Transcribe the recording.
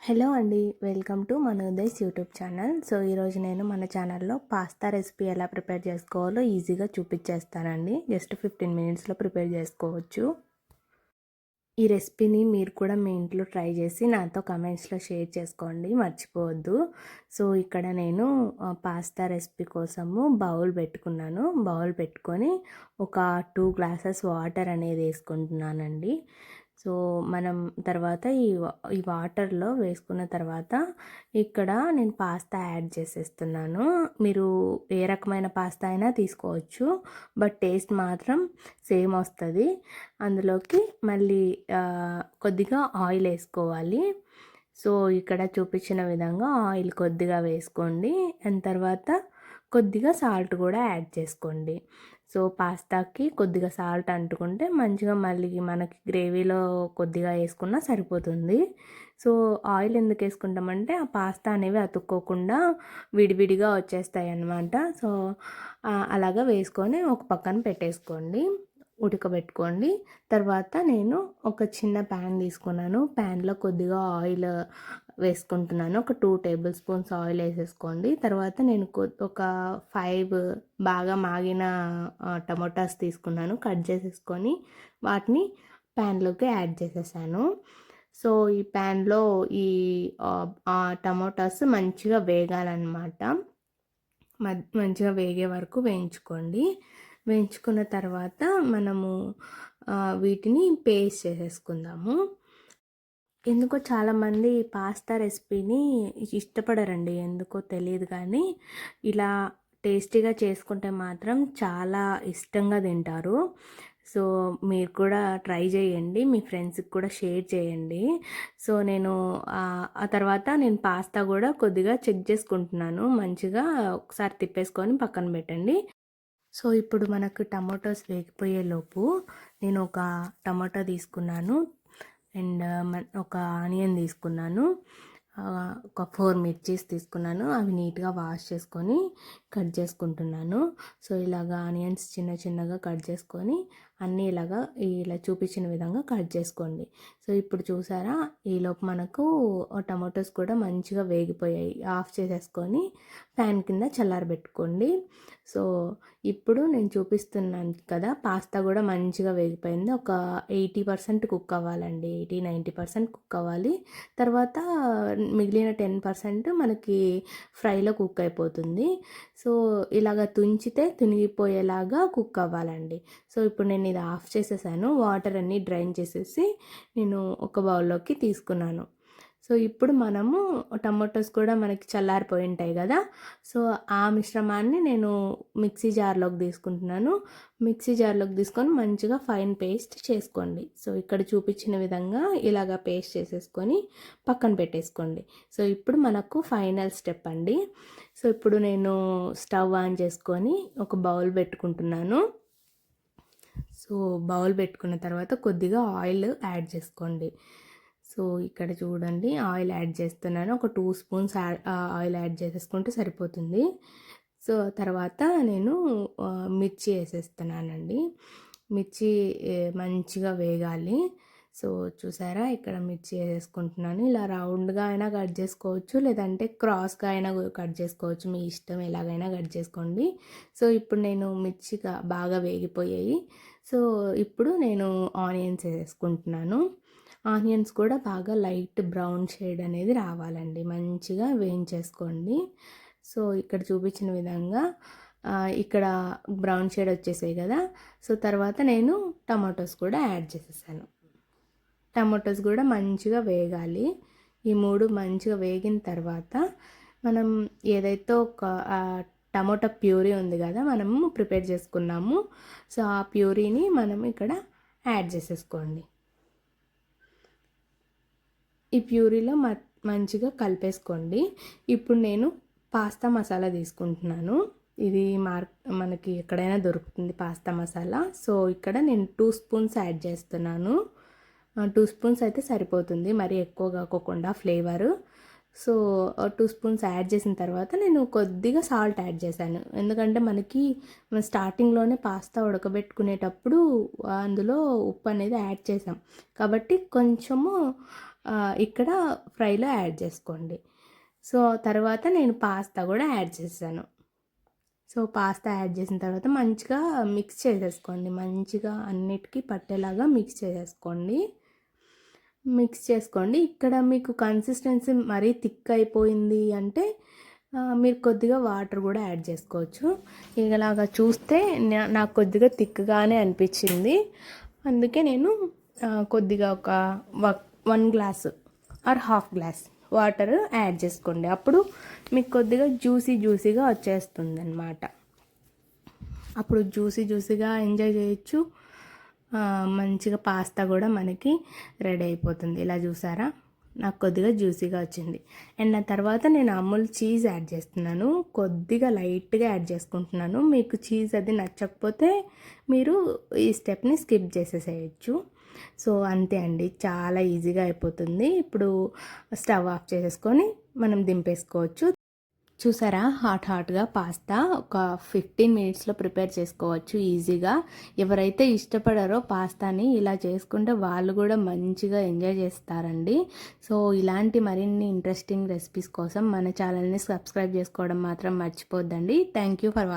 Hello అండి, welcome to Manoday's YouTube channel. So ఈరోజు నేను మన ఛానల్లో పాస్తా రెసిపీ ఎలా ప్రిపేర్ చేసుకోవాలో ఈజీగా చూపించేస్తానండి. జస్ట్ 15 మినిట్స్లో ప్రిపేర్ చేసుకోవచ్చు. ఈ రెసిపీని మీరు కూడా మీ ఇంట్లో ట్రై చేసి నాతో కమెంట్స్లో షేర్ చేసుకోండి, మర్చిపోవద్దు. సో ఇక్కడ నేను పాస్తా రెసిపీ కోసము బౌల్ పెట్టుకున్నాను. బౌల్ పెట్టుకొని ఒక 2 గ్లాసెస్ వాటర్ అనేది వేసుకుంటున్నానండి. సో మనం తర్వాత ఈ వాటర్లో వేసుకున్న తర్వాత ఇక్కడ నేను పాస్తా యాడ్ చేసేస్తున్నాను. మీరు ఏ రకమైన పాస్తా అయినా తీసుకోవచ్చు, బట్ టేస్ట్ మాత్రం సేమ్ వస్తుంది. అందులోకి మళ్ళీ కొద్దిగా ఆయిల్ వేసుకోవాలి. సో ఇక్కడ చూపించిన విధంగా ఆయిల్ కొద్దిగా వేసుకోండి. అండ్ తర్వాత కొద్దిగా సాల్ట్ కూడా యాడ్ చేసుకోండి. సో పాస్తాకి కొద్దిగా సాల్ట్ అంటుకుంటే మంచిగా మళ్ళీ మనకి గ్రేవీలో కొద్దిగా వేసుకున్నా సరిపోతుంది. సో ఆయిల్ ఎందుకు వేసుకుంటామంటే ఆ పాస్తా అనేవి అతుక్కోకుండా విడివిడిగా వచ్చేస్తాయి అన్నమాట. సో అలాగా వేసుకొని ఒక పక్కన పెట్టేసుకోండి, ఉడకబెట్టుకోండి. తర్వాత నేను ఒక చిన్న ప్యాన్ తీసుకున్నాను. ప్యాన్లో కొద్దిగా ఆయిల్ వేసుకుంటున్నాను. ఒక 2 టేబుల్ స్పూన్స్ ఆయిల్ వేసేసుకోండి. తర్వాత నేను ఒక 5 బాగా మాగిన టమోటాస్ తీసుకున్నాను, కట్ చేసేసుకొని వాటిని ప్యాన్లోకి యాడ్ చేసేసాను. సో ఈ ప్యాన్లో ఈ టమోటాస్ మంచిగా వేగాలన్నమాట. మంచిగా వేగే వరకు వేయించుకోండి. వేయించుకున్న తర్వాత మనము వీటిని పేస్ట్ చేసేసుకుందాము. ఎందుకో చాలామంది పాస్తా రెసిపీని ఇష్టపడరండి, ఎందుకో తెలియదు. కానీ ఇలా టేస్టీగా చేసుకుంటే మాత్రం చాలా ఇష్టంగా తింటారు. సో మీరు కూడా ట్రై చేయండి, మీ ఫ్రెండ్స్కి కూడా షేర్ చేయండి. సో నేను ఆ తర్వాత నేను పాస్తా కూడా కొద్దిగా చెక్ చేసుకుంటున్నాను. మంచిగా ఒకసారి తిప్పేసుకొని పక్కన పెట్టండి. సో ఇప్పుడు మనకు టమాటోస్ వేగిపోయేలోపు నేను ఒక టమాటా తీసుకున్నాను అండ్ ఒక ఆనియన్ తీసుకున్నాను, ఒక 4 మిర్చీస్ తీసుకున్నాను. అవి నీట్గా వాష్ చేసుకొని కట్ చేసుకుంటున్నాను. సో ఇలాగా ఆనియన్స్ చిన్న చిన్నగా కట్ చేసుకొని అన్నీ ఇలా చూపించిన విధంగా కట్ చేసుకోండి. సో ఇప్పుడు చూసారా, ఈలోపు మనకు టమాటోస్ కూడా మంచిగా వేగిపోయాయి. ఆఫ్ చేసేసుకొని ప్యాన్ కింద చల్లారబెట్టుకోండి. సో ఇప్పుడు నేను చూపిస్తున్నాను కదా, పాస్తా కూడా మంచిగా వేగిపోయింది. ఒక 80% కుక్ అవ్వాలండి, 80-90% కుక్ అవ్వాలి. తర్వాత మిగిలిన 10% మనకి ఫ్రైలో కుక్ అయిపోతుంది. సో ఇలాగ తుంచితే తునిగిపోయేలాగా కుక్ అవ్వాలండి. సో ఇప్పుడు నేను ఇది ఆఫ్ చేసేసాను. వాటర్ అన్నీ డ్రైన్ చేసేసి నేను ఒక బౌల్లోకి తీసుకున్నాను. సో ఇప్పుడు మనము టమాటోస్ కూడా మనకి చల్లారిపోయి ఉంటాయి కదా, సో ఆ మిశ్రమాన్ని నేను మిక్సీ జార్లోకి తీసుకుంటున్నాను. మిక్సీ జార్లోకి తీసుకొని మంచిగా ఫైన్ పేస్ట్ చేసుకోండి. సో ఇక్కడ చూపించిన విధంగా ఇలాగా పేస్ట్ చేసేసుకొని పక్కన పెట్టేసుకోండి. సో ఇప్పుడు మనకు ఫైనల్ స్టెప్ అండి. సో ఇప్పుడు నేను స్టవ్ ఆన్ చేసుకొని ఒక బౌల్ పెట్టుకుంటున్నాను. సో బౌల్ పెట్టుకున్న తర్వాత కొద్దిగా ఆయిల్ యాడ్ చేసుకోండి. సో ఇక్కడ చూడండి, ఆయిల్ యాడ్ చేస్తున్నాను. ఒక 2 స్పూన్స్ ఆయిల్ యాడ్ చేసేసుకుంటే సరిపోతుంది. సో తర్వాత నేను మిర్చి వేసేస్తున్నానండి. మిర్చి మంచిగా వేగాలి. సో చూసారా, ఇక్కడ మిర్చి వేసేసుకుంటున్నాను. ఇలా రౌండ్గా అయినా కట్ చేసుకోవచ్చు, లేదంటే క్రాస్గా అయినా కట్ చేసుకోవచ్చు, మీ ఇష్టం, ఎలాగైనా కట్ చేసుకోండి. సో ఇప్పుడు నేను మిర్చి బాగా వేగిపోయాయి. సో ఇప్పుడు నేను ఆనియన్స్ వేసుకుంటున్నాను. ఆనియన్స్ కూడా బాగా లైట్ బ్రౌన్ షేడ్ అనేది రావాలండి, మంచిగా వేయించేసుకోండి. సో ఇక్కడ చూపించిన విధంగా ఇక్కడ బ్రౌన్ షేడ్ వచ్చేసాయి కదా. సో తర్వాత నేను టమాటోస్ కూడా యాడ్ చేసేసాను. టమాటోస్ కూడా మంచిగా వేగాలి. ఈ 3 మంచిగా వేగిన తర్వాత మనం ఏదైతే ఒక టమాటా ప్యూరీ ఉంది కదా, మనము ప్రిపేర్ చేసుకున్నాము. సో ఆ ప్యూరీని మనం ఇక్కడ యాడ్ చేసేసుకోండి. ఈ ప్యూరీలో మంచిగా కలిపేసుకోండి. ఇప్పుడు నేను పాస్తా మసాలా తీసుకుంటున్నాను. ఇది మనకి ఎక్కడైనా దొరుకుతుంది పాస్తా మసాలా. సో ఇక్కడ నేను 2 స్పూన్స్ యాడ్ చేస్తున్నాను. 2 స్పూన్స్ అయితే సరిపోతుంది, మరి ఎక్కువ కాకోకుండా ఫ్లేవరు. సో 2 స్పూన్స్ యాడ్ చేసిన తర్వాత నేను కొద్దిగా సాల్ట్ యాడ్ చేశాను. ఎందుకంటే మనకి స్టార్టింగ్లోనే పాస్తా ఉడకబెట్టుకునేటప్పుడు అందులో ఉప్పు అనేది యాడ్ చేసాం, కాబట్టి కొంచెము ఇక్కడ ఫ్రైలో యాడ్ చేసుకోండి. సో తర్వాత నేను పాస్తా కూడా యాడ్ చేశాను. సో పాస్తా యాడ్ చేసిన తర్వాత మంచిగా మిక్స్ చేసేసుకోండి. మంచిగా అన్నిటికీ పట్టేలాగా మిక్స్ చేసేసుకోండి. ఇక్కడ మీకు కన్సిస్టెన్సీ మరీ థిక్ అయిపోయింది అంటే మీరు కొద్దిగా వాటర్ కూడా యాడ్ చేసుకోవచ్చు. ఇలాగా చూస్తే నాకు కొద్దిగా థిక్గానే అనిపించింది. అందుకే నేను కొద్దిగా ఒక 1 glass or half glass water add చేసుకోండి. అప్పుడు మీకు కొద్దిగా జ్యూసీగా వచ్చేస్తుంది అన్నమాట. అప్పుడు జ్యూసీగా ఎంజాయ్ చేయొచ్చు. మంచిగా పాస్తా కూడా మనకి రెడీ అయిపోతుంది. ఇలా చూసారా, నాకు కొద్దిగా జ్యూసీగా వచ్చింది. అండ్ ఆ తర్వాత నేను అమూల్ చీజ్ యాడ్ చేస్తున్నాను. కొద్దిగా లైట్గా యాడ్ చేసుకుంటున్నాను. మీకు చీజ్ అది నచ్చకపోతే మీరు ఈ స్టెప్ని స్కిప్ చేసేసేయచ్చు. సో అంతే అండి, చాలా ఈజీగా అయిపోతుంది. ఇప్పుడు స్టవ్ ఆఫ్ చేసేసుకొని మనం దింపేసుకోవచ్చు. చూసారా, హాట్గా పాస్తా ఒక 15 మినిట్స్లో ప్రిపేర్ చేసుకోవచ్చు ఈజీగా. ఎవరైతే ఇష్టపడారో పాస్తాని ఇలా చేసుకుంటే వాళ్ళు కూడా మంచిగా ఎంజాయ్ చేస్తారండి. సో ఇలాంటి మరిన్ని ఇంట్రెస్టింగ్ రెసిపీస్ కోసం మన ఛానల్ని సబ్స్క్రైబ్ చేసుకోవడం మాత్రం మర్చిపోద్దండి. Thank you for watching.